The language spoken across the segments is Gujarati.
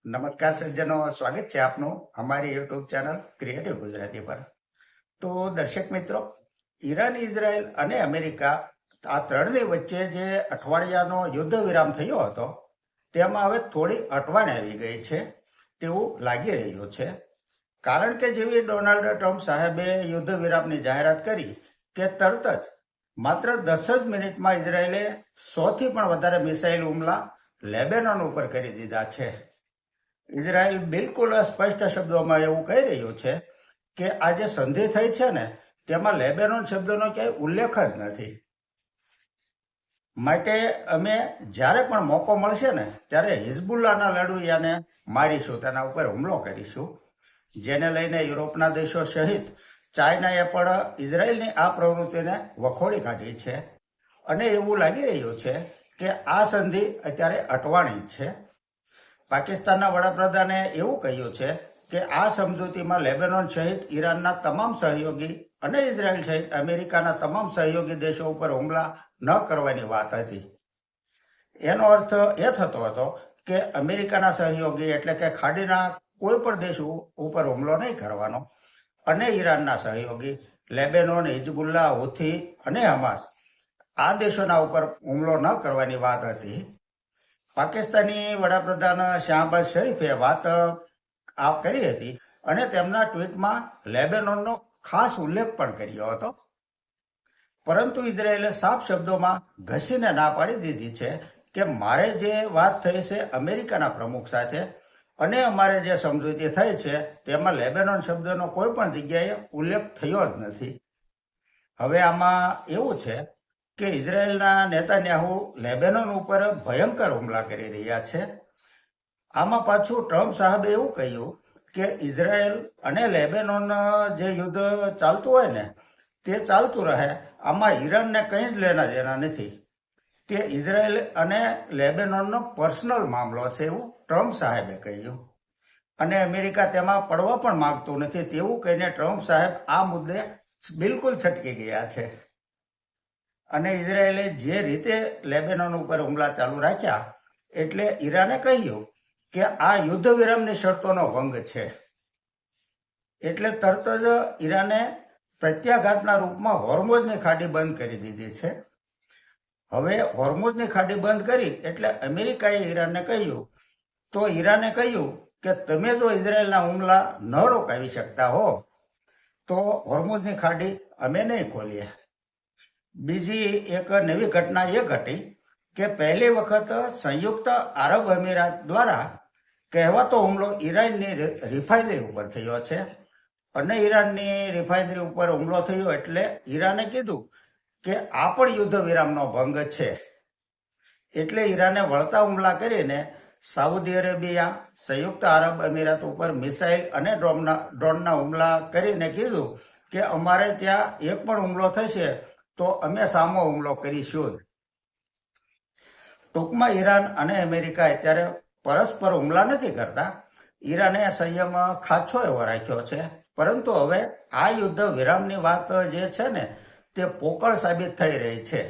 નમસ્કાર સજ્જનો, સ્વાગત છે આપનું અમારી યુટ્યુબ ચેનલ ક્રિએટિવ ગુજરાતી પર. તો દર્શક મિત્રો, ઈરાન, ઇઝરાયલ અને અમેરિકા આ ત્રણની વચ્ચે જે અઠવાડિયાનો યુદ્ધ વિરામ થયો હતો તેમાં હવે થોડી અટવાણ આવી ગઈ છે તેવું લાગી રહ્યું છે. કારણ કે જેવી ડોનાલ્ડ ટ્રમ્પ સાહેબે યુદ્ધ વિરામની જાહેરાત કરી કે તરત જ માત્ર 10 જ મિનિટમાં ઇઝરાયલે 100થી પણ વધારે મિસાઇલ હુમલા લેબેનોન ઉપર કરી દીધા છે. ઇઝરાયલ બિલકુલ સ્પષ્ટ શબ્દોમાં એવું કહી રહ્યું છે કે આ જે સંધિ થઈ છે ને તેમાં લેબેનોન શબ્દનો ક્યાંય ઉલ્લેખ જ નથી. માટે અમે જ્યારે પણ મોકો મળશે ને ત્યારે હિઝબુલ્લાના લડવૈયાને મારીશું, તેના ઉપર હુમલો કરીશું. જેને લઈને યુરોપના દેશો સહિત ચાઇનાએ પણ ઇઝરાયલની આ પ્રવૃત્તિને વખોડી કાઢી છે અને એવું લાગી રહ્યું છે કે આ સંધિ અત્યારે અટવાણી છે. પાકિસ્તાનના વડાપ્રધાને એવું કહ્યું છે કે આ સમજૂતીમાં લેબેનોન સહિત ઈરાનના તમામ સહયોગી અને ઇઝરાયલ સહિત અમેરિકાના તમામ સહયોગી દેશો ઉપર હુમલા ન કરવાની વાત હતી. એનો અર્થ એ થતો હતો કે અમેરિકાના સહયોગી એટલે કે ખાડીના કોઈ પણ દેશ ઉપર હુમલો નહીં કરવાનો અને ઈરાનના સહયોગી લેબેનોન, હિઝબુલ્લા, હુથી અને હમાસ આ દેશોના ઉપર હુમલો ન કરવાની વાત હતી. પાકિસ્તાની વડાપ્રધાન શાહબાઝ શરીફે વાત કરી હતી અને તેમના ટ્વીટમાં લેબેનોનનો ખાસ ઉલ્લેખ પણ કર્યો હતો. પરંતુ ઇઝરાયેલે સાફ શબ્દોમાં ઘસીને ના પાડી દીધી છે કે મારે જે વાત થઈ છે અમેરિકાના પ્રમુખ સાથે અને અમારે જે સમજૂતી થઈ છે તેમાં લેબેનોન શબ્દનો કોઈ પણ જગ્યાએ ઉલ્લેખ થયો જ નથી. હવે આમાં એવું છે કે ઇઝરાયેલના નેતાન્યાહુ લેબેનોન ઉપર ભયંકર હુમલા કરી રહ્યા છે. આમાં પાછું ટ્રમ્પ સાહેબે એવું કહ્યું કે ઇઝરાયેલ અને લેબેનોન જે યુદ્ધ ચાલતું હોય ને તે ચાલતું રહે, આમાં ઈરાનને કંઈ જ લેના દેના નથી. તે ઇઝરાયેલ અને લેબેનોનનો પર્સનલ મામલો છે એવું ટ્રમ્પ સાહેબે કહ્યું અને અમેરિકા તેમાં પડવા પણ માંગતું નથી તેવું કહીને ટ્રમ્પ સાહેબ આ મુદ્દે બિલકુલ છટકી ગયા છે. અને ઇઝરાયેલે જે રીતે લેબેનોન ઉપર હુમલા ચાલુ રાખ્યા એટલે ઈરાને કહ્યું કે આ યુદ્ધ વિરામની શરતોનો ભંગ છે. એટલે તરત જ ઈરાને પ્રત્યાઘાતના રૂપમાં હોર્મુઝની ખાડી બંધ કરી દીધી છે. હવે હોર્મુઝની ખાડી બંધ કરી એટલે અમેરિકાએ ઈરાનને કહ્યું, તો ઈરાને કહ્યું કે તમે જો ઇઝરાયેલના હુમલા ન રોકાવી શકતા હો તો હોર્મુઝની ખાડી અમે નહીં ખોલીએ. બીજી એક નવી ઘટના એ ઘટી કે પહેલી વખત સંયુક્ત આરબ અમીરાત દ્વારા કહેવાતો હુમલો ઈરાનની રિફાઇનરી ઉપર થયો છે અને ઈરાનની રિફાઇનરી ઉપર હુમલો થયો એટલે ઈરાને કીધું કે આ પણ યુદ્ધ વિરામનો ભંગ છે. એટલે ઈરાને વળતા હુમલા કરીને સાઉદી અરેબિયા, સંયુક્ત આરબ અમીરાત ઉપર મિસાઇલ અને ડ્રોનના હુમલા કરીને કીધું કે અમારે ત્યાં એક પણ હુમલો થશે તો અમે સામો હુમલો કરીશું. ટૂંકમાં ઈરાન અને અમેરિકા અત્યારે પરસ્પર હુમલા નથી કરતા. ઈરાને સંયમ ખાચો એવો રાખ્યો છે, પરંતુ હવે આ યુદ્ધ વિરામની વાત જે છે ને તે પોકળ સાબિત થઈ રહી છે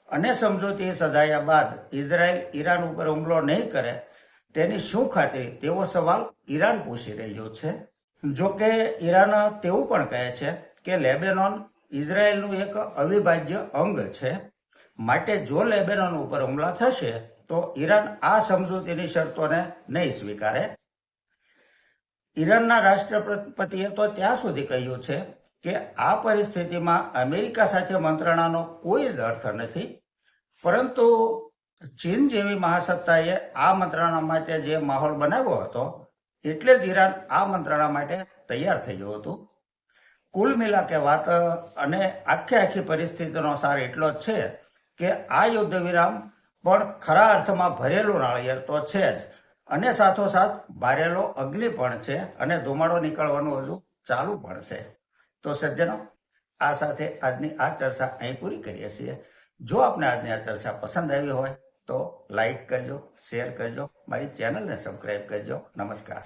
અને સમજૂતી સધાયા બાદ ઇઝરાયલ ઈરાન ઉપર હુમલો નહીં કરે તેની શું ખાતરી તેવો સવાલ ઈરાન પૂછી રહ્યું છે. જોકે ઈરાન તેવું પણ કહે છે કે લેબેનોન ઇઝરાયેલનું એક અવિભાજ્ય અંગ છે. માટે જો લેબેનોન ઉપર હુમલા થશે તો ઈરાન આ સમજૂતીની શરતોને નહીં સ્વીકારે. ઈરાનના રાષ્ટ્રપતિએ તો ત્યાં સુધી કહ્યું છે કે આ પરિસ્થિતિમાં અમેરિકા સાથે મંત્રણાનો કોઈ જ અર્થ નથી. પરંતુ ચીન જેવી મહાસત્તાએ આ મંત્રણા માટે જે માહોલ બનાવ્યો હતો એટલે જ ઈરાન આ મંત્રણા માટે તૈયાર થયું હતું. કુલ મિલા કે વાત અને આખી પરિસ્થિતિનો સાર એટલો જ છે કે આ યુદ્ધ વિરામ પણ ખરા અર્થમાં ભરેલું નાળિયેર તો છે જ અને સાથોસાથ બારેલો અગ્નિ પણ છે અને ધુમાડો નીકળવાનું હજુ ચાલુ પણ છે. તો સજ્જનો, આ સાથે આજની આ ચર્ચા અહીં પૂરી કરીએ છીએ. જો આપને આજની આ ચર્ચા પસંદ આવી હોય તો લાઈક કરજો, શેર કરજો, મારી ચેનલને સબસ્ક્રાઈબ કરજો. નમસ્કાર.